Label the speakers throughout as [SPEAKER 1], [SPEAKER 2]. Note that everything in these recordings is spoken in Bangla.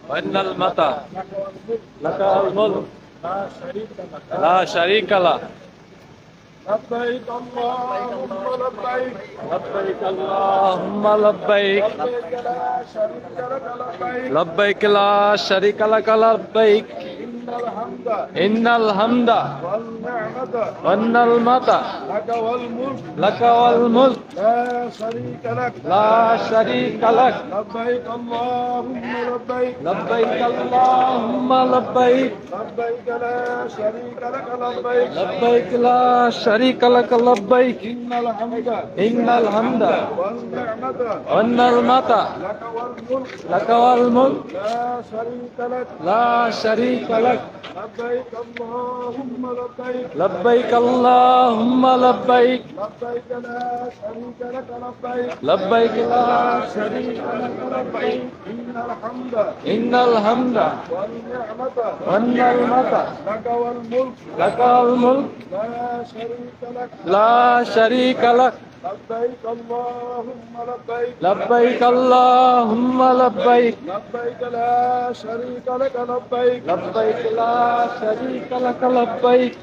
[SPEAKER 1] وإن المطر
[SPEAKER 2] لك والملك
[SPEAKER 1] لك الملك
[SPEAKER 2] لا شريك لك.
[SPEAKER 1] لا شريك له.
[SPEAKER 2] لبيك اللهم لبيك.
[SPEAKER 1] لبيك اللهم لبيك.
[SPEAKER 2] لبيك لا شريك لك لبيك.
[SPEAKER 1] لبيك لا شريك لك لبيك.
[SPEAKER 2] إن الحمد
[SPEAKER 1] إن الحمد
[SPEAKER 2] والنعمة
[SPEAKER 1] والنعمة
[SPEAKER 2] لك والملك
[SPEAKER 1] لك والملك
[SPEAKER 2] لا شريك لك.
[SPEAKER 1] لا شريك لك.
[SPEAKER 2] لبيك اللهم لبيك.
[SPEAKER 1] لبيك اللهم لبيك.
[SPEAKER 2] لبيك لا شريك لك لبيك.
[SPEAKER 1] لبيك لا شريك لك لبيك.
[SPEAKER 2] إن الحمد
[SPEAKER 1] إن الحمد
[SPEAKER 2] والنعمة
[SPEAKER 1] والنعمة
[SPEAKER 2] لك والملك
[SPEAKER 1] لك والملك
[SPEAKER 2] لا شريك لك.
[SPEAKER 1] لا شريك لك.
[SPEAKER 2] لبيك اللهم لبيك.
[SPEAKER 1] لبيك اللهم لبيك.
[SPEAKER 2] لبيك لا شريك لك لبيك.
[SPEAKER 1] لبيك لا شريك لك لبيك.
[SPEAKER 2] إن الحمد
[SPEAKER 1] إن الحمد
[SPEAKER 2] والنعمة
[SPEAKER 1] والنعمة
[SPEAKER 2] لك والملك
[SPEAKER 1] لك والملك
[SPEAKER 2] لا شريك لك.
[SPEAKER 1] لا شريك لك.
[SPEAKER 2] لبيك اللهم لبيك.
[SPEAKER 1] لبيك اللهم لبيك.
[SPEAKER 2] لبيك لا شريك لك لبيك.
[SPEAKER 1] لبيك لا شريك لك لبيك.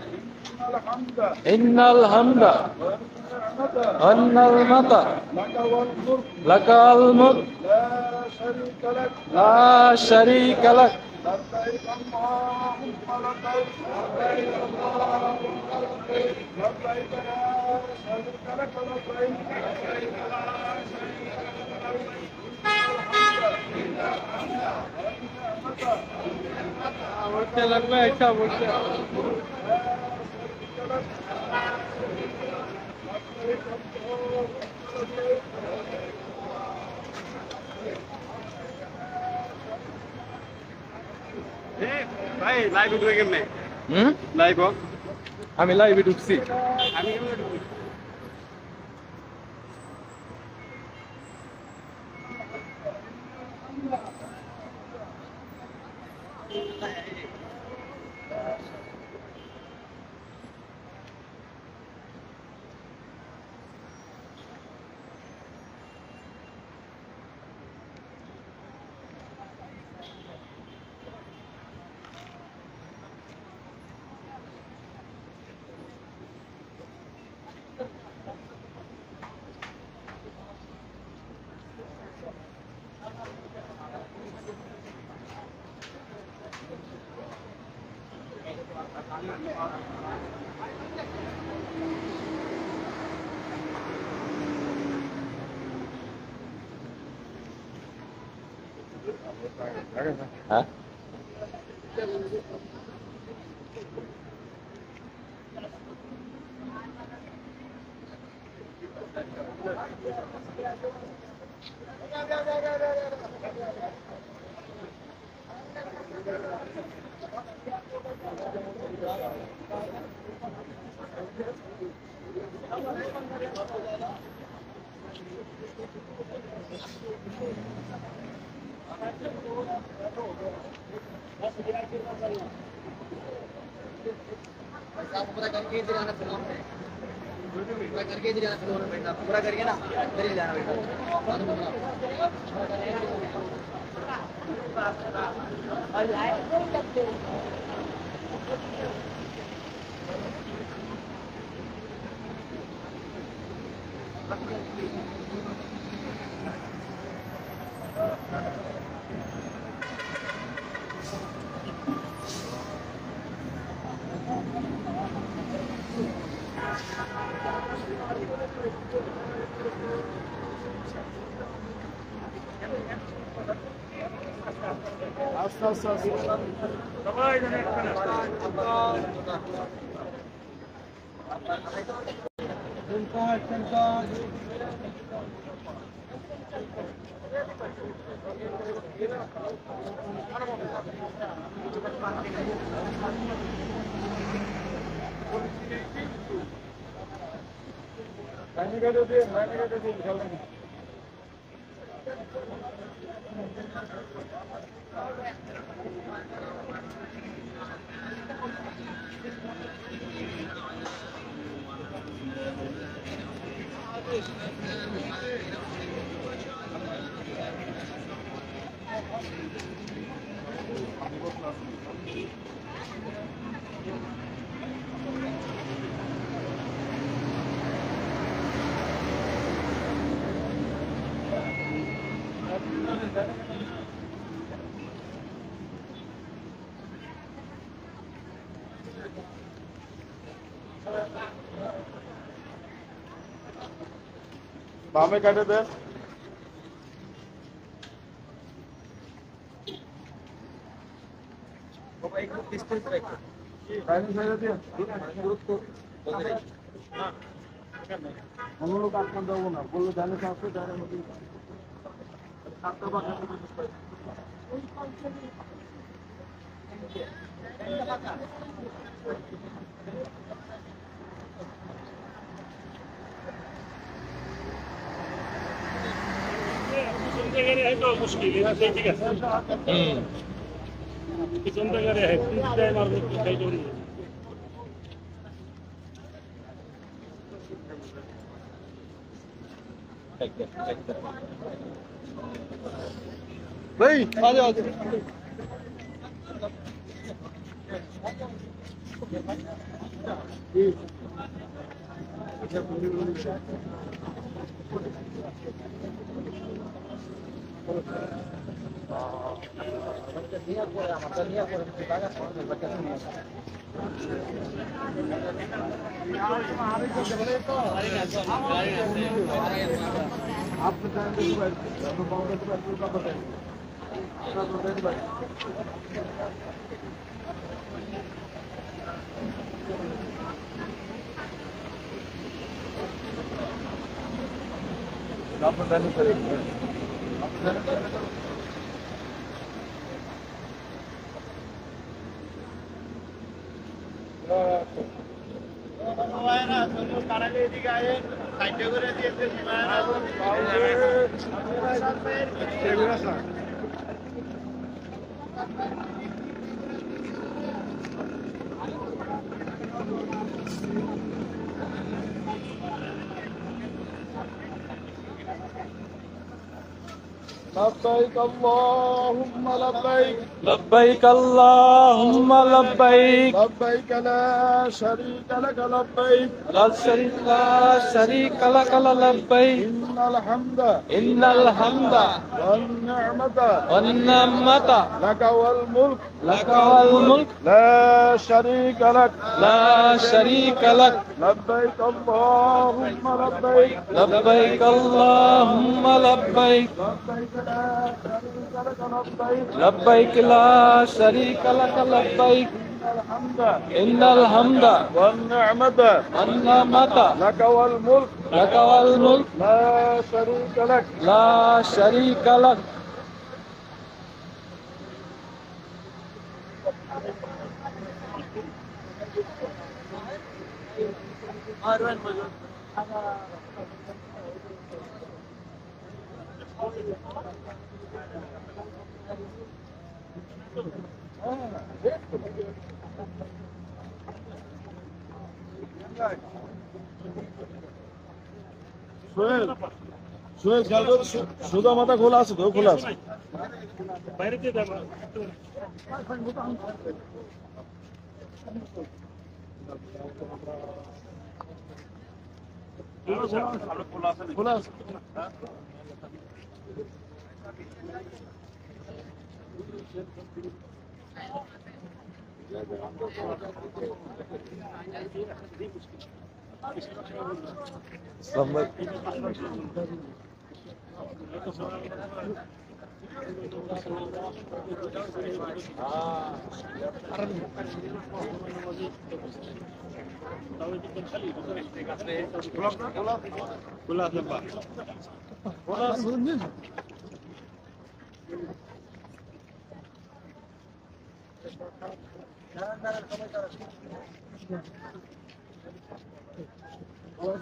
[SPEAKER 2] إن الحمد
[SPEAKER 1] إن الحمد
[SPEAKER 2] والنعمة
[SPEAKER 1] والنعمة
[SPEAKER 2] لك والملك
[SPEAKER 1] لك والملك
[SPEAKER 2] لا شريك لك.
[SPEAKER 1] لا شريك لك.
[SPEAKER 2] لبيك اللهم لبيك. لبيك اللهم لبيك. لبيك لا شريك لك لبيك. لبيك لا شريك لك لبيك.
[SPEAKER 3] ভাই লাইভ ঢুকে কেমনে? লাইভ হোক
[SPEAKER 1] আমি লাইভে ঢুকছি।
[SPEAKER 3] আমি কেমনে ঢুকি?
[SPEAKER 1] হ্যাঁ
[SPEAKER 4] पूरा करके इधर आना फिल्म में पूरा करके इधर आना फिल्म में बैठना पूरा करके ना इधर ही जाना बेटा और लाइव करते
[SPEAKER 2] বামে কাটে দেন।
[SPEAKER 4] একটু ডিস্টেন্স রাখো।
[SPEAKER 2] ডাইনিং সাইডে দিয়ে
[SPEAKER 4] দূরত্ব বজায় রাখো।
[SPEAKER 2] অন্য লোক আপনার দেবো না, বললে ডাইনিং আসবে ডাইনিং মধ্যে সাতটা বাজে
[SPEAKER 1] पिछन जगह है तो मुश्किल है सही ठीक है पिछन जगह है तीन टाइम और कहीं तो नहीं
[SPEAKER 2] भाई आ जाओ आपने لبيك اللهم لبيك
[SPEAKER 1] لبيك اللهم لبيك
[SPEAKER 2] لبيك لا شريك لك لبيك
[SPEAKER 1] لا شريك لك لبيك
[SPEAKER 2] إن الحمد
[SPEAKER 1] إن الحمد
[SPEAKER 2] والنعمة
[SPEAKER 1] والنعمة
[SPEAKER 2] لك والملك
[SPEAKER 1] لك والملك
[SPEAKER 2] لا شريك لك
[SPEAKER 1] لا شريك لك
[SPEAKER 2] لبيك اللهم لبيك
[SPEAKER 1] لبيك اللهم لبيك
[SPEAKER 2] لبيك لا شريك لك لبيك
[SPEAKER 1] لبيك لا شريك لك لبيك
[SPEAKER 2] الحمد
[SPEAKER 1] إن الحمد
[SPEAKER 2] والنعمة
[SPEAKER 1] والنعمة
[SPEAKER 2] لك والملك
[SPEAKER 1] لك والملك
[SPEAKER 2] لا شريك لك
[SPEAKER 1] لا شريك لك
[SPEAKER 2] সোহেল সোহেল খেয়াল করো, সুদা মাথা খোলা আছে তো, খোলা আছে।
[SPEAKER 1] বাইরে দিয়ে দেবো
[SPEAKER 2] খোলা আছে।
[SPEAKER 1] খোলা আছে বা
[SPEAKER 2] খোলা আছে।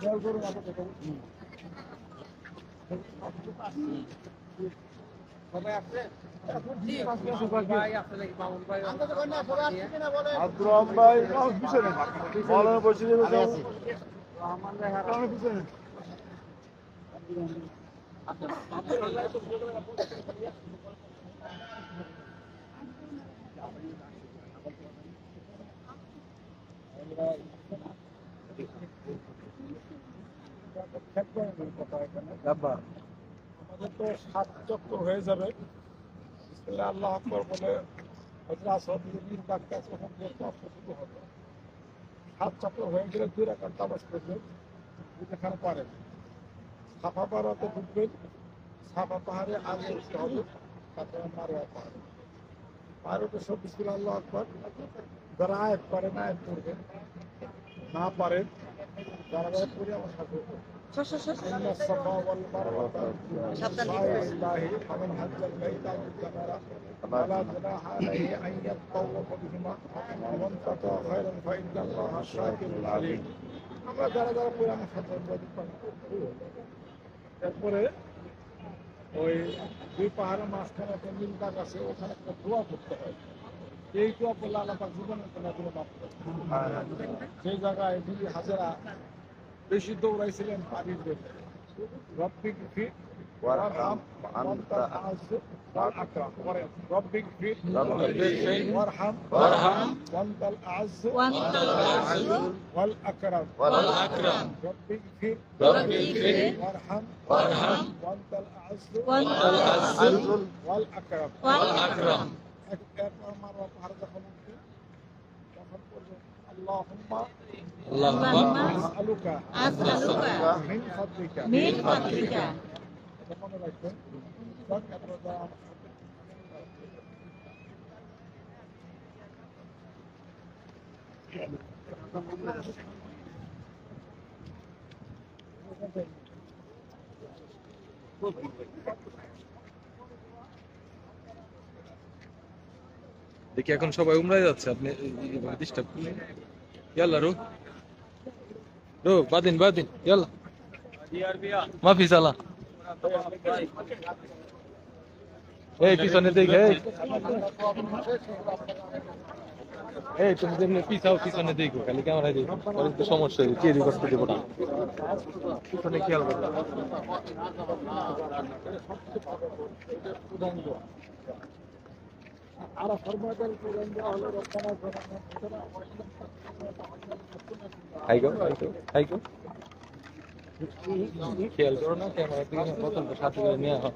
[SPEAKER 2] খেয়াল করো মাথা খোলা।
[SPEAKER 4] সবাই আসছে? ভাই আসলে কি মামুন ভাই
[SPEAKER 2] আব্দুর ভাই পিছনে মৌলানা বসে যাবে পিছনে আমাদের তো 7 চক্র হয়ে যাবে। বিসমিল্লাহ আল্লাহু আকবার বলে হযরত সাহেবের ডাক্তার যখন শুরু হবে 7 চক্র হয়ে গেলে 2 রাকাত নামাজ পড়বেন যেখানে পারেন। সাফা পাহাড়ে ঢুকবেন, সাফা পাহাড়ে আগে উঠতে হবে, তারপরে মারোয়া পাহাড়ে পাহাড়ে উঠে সব বিসমিল্লাহ আল্লাহু আকবার যারা আয়াত পারেন আয়াত পড়বেন, না পারেন যারা পড়ে আমার সাথে إن الصفا والمروة من شعائر الله فمن حج البيت أو اعتمر فلا جناح عليه أن يطوف بهما ومن استطاع خيرا فإن الله شاكر عليم। আমরা যারা যারা পড়ে আমার সাথে এরপরে ওই 2 পাহাড়ের মাঝখানে একটা নীল দাগ আছে, ওখানে একটা দোয়া করতে হয়। এই দোয়া করলে আল্লাহ পাক জীবনের গুনাহগুলো মাফ করে। সেই জায়গায় বিবি হাজেরা বেশি দৌড়াইছিলেন পানির জন্য। রব্বিক ফির ওয়ারহাম ওয়ান্তা আযু ওয়াল আকরাম। রব্বিক ফির ওয়ারহাম ওয়ান্তাল আযু ওয়াল আকরাম। রব্বিক ফির ওয়ারহাম ওয়ান্তাল আযু ওয়াল আকরাম। একবার মারওয়া পাহাড় যখন উঠবে তখন পড়বেন আল্লাহুম্মা আসআলুকা মিন ফাদলিকা। এটা মনে রাখবেন।
[SPEAKER 1] দেখি এখন সবাই উমরায় যাচ্ছে, আপনি ডিস্টার্ব করলেন। ইয়াল্লা রো রো বাদিন ইয়াল্লা মাফি সালা। এই পিছনে দেখে, এই তুমি যেমনি পিছনে দেখো, খালি ক্যামেরায় দেখো, পরে তো সমস্যা হবে, কে রিকর্ড করতে দেবো না, পিছনে খেয়াল করলাম। খেয়াল করো না, ক্যামেরা দিকে বোতলটা সাথে করে নেওয়া হয়।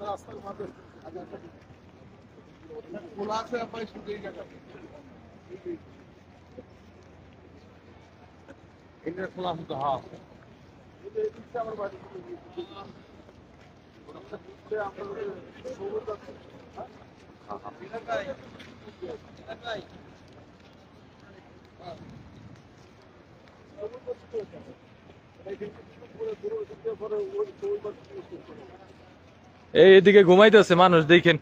[SPEAKER 2] রাস্তার মাঝে খোলা আছে, আপনার শুধু এটা খোলা হতো। হ্যাঁ আমার বাড়ি
[SPEAKER 1] এই এদিকে ঘুমাইতেছে মানুষ, দেখেন।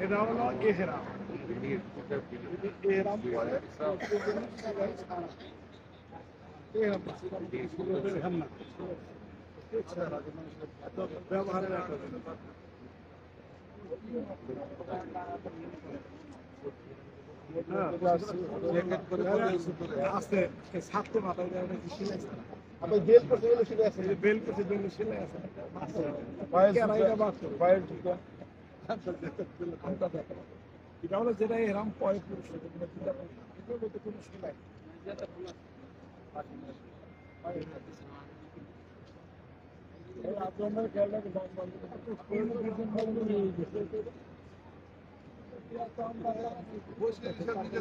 [SPEAKER 1] এটা হলো এহরাম। এহরাম করে ব্যবহারের আছে ছাত্র মাথায় বেল করছে, বেল করছে, বেল সিলাই আছে। এটা হলো যেটা এরাম পরে পুরুষ কোনো সিলাই আপনার খেয়াল রাখে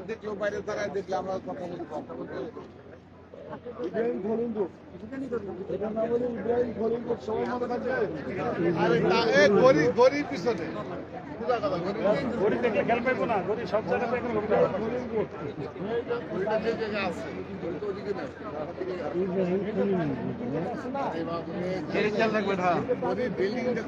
[SPEAKER 2] দেখলো বাইরে দাঁড়ায় দেখলে আমরা কথা বলতে ইব্রাহিম খলিলুর এটা নাম হলো ইব্রাহিম খলিলুর সবাই মনে থাকে গরিব পিছনে গরি দেখলে খেয়াল পাইবো না গরি সব জায়গায় খেয়াল রাখবেন হ্যাঁ বিল্ডিংটা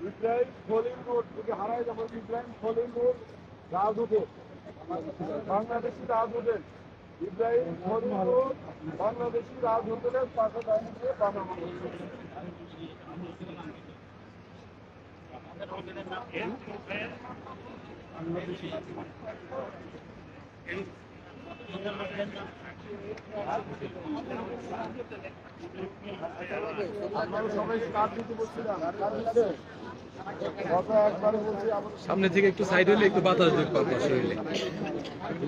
[SPEAKER 2] ইব্রাহিম খলিলুর থেকে হারায় যাবো ইব্রাহিম খলিলুর রাজউদ্দিন বাংলাদেশি রাজউদ্দিন ইব্রাহিম খলিলুর বাংলাদেশি রাজউদ্দিনের পাশে দাঁড়িয়ে বানানো
[SPEAKER 1] সামনে থেকে একটু সাইড হইলে একটু বাতাস ঢুকবে আপনার শরীরে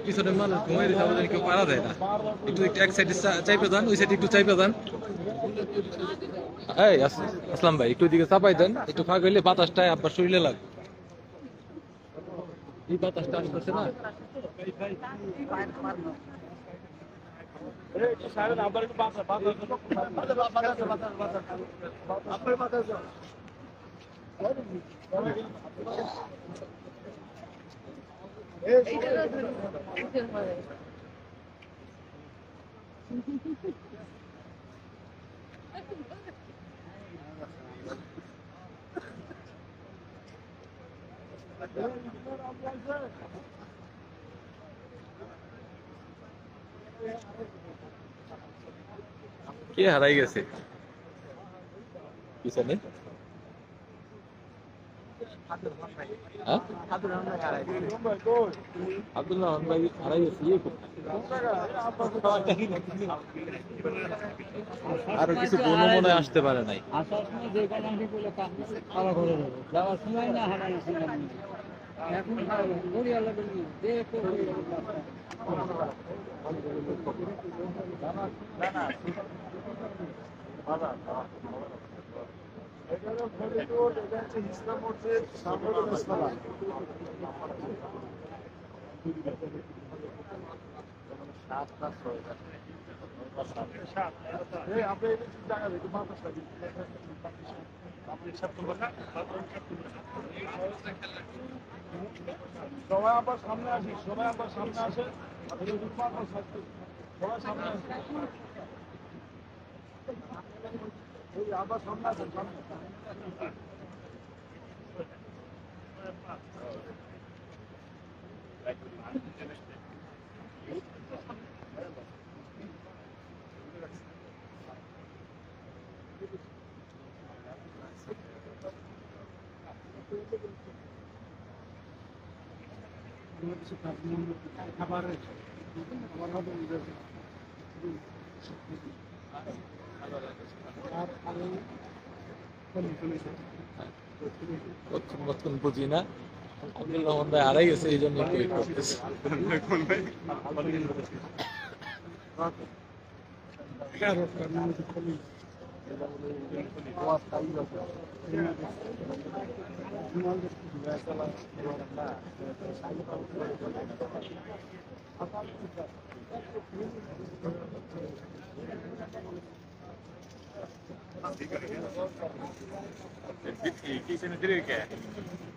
[SPEAKER 1] পিছনে মানুষ ঘুমাই দিতে আমাদের কেউ পারা দেয় না একটু একটু এক সাইডে চাইপে দেন ওই সাইডে একটু চাইপে দেন এই আসলাম ভাই একটু দিকে চাপাই দেন একটু ফাঁক হইলে বাতাসটা আপনার শরীরে লাগবে এই বাতাসটা আসতেছে না কে হারাই গেছে পিছনে আব্দুল রহমান ভাই হারাই গেছে আরো কিছু বোন মনে আসতে পারে নাই
[SPEAKER 4] যাওয়ার সময় না হারানো এখন
[SPEAKER 2] ইসলাম মসজিদ সামনে সবাই আবার সামনে আসি সবাই আবার সামনে আসে সবাই সামনে আসে আবার সামনে আসে সামনে
[SPEAKER 1] কতক্ষণ বুঝি না আব্দুল রহমান ভাই হারাই গেছে এই জন্য একটু করতেছে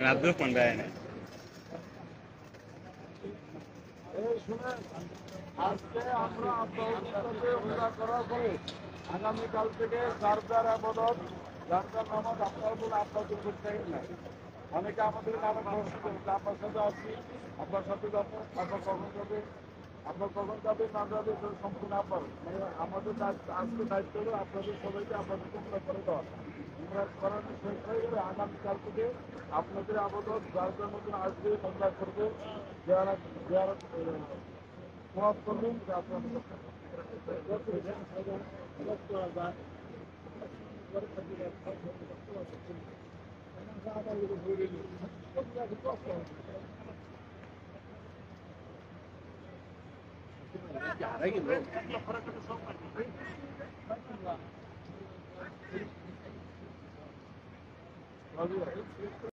[SPEAKER 3] রাত ফোন দেয় না
[SPEAKER 2] এই শুনেন, আজকে আমরা আপনাদের উল্লাস করার পরে আগামীকাল থেকে যার যার আবাদত যার যার নামাজ আপনার বলে আপনাদের করতে না। অনেকে আমাদের নামে প্রশ্ন করছে, আপনার সাথে আসছি, আপনার সাথে যাবো, আপনার কখন যাবে, আপনার কখন যাবে না যাবে, সেটা সম্পূর্ণ আপনার। মানে আমাদের আজকে দায়িত্ব হলো আপনাদের সবাইকে আপনাদের উল্লাস করে দেওয়া। উল্লাস করানো শেষ হয়ে গেলে আগামীকাল থেকে আপনাদের আবাদত যার যার মতন আসবে, উল্লাস করবে, যারা যারা সমাজ করবেন যে আপনাদের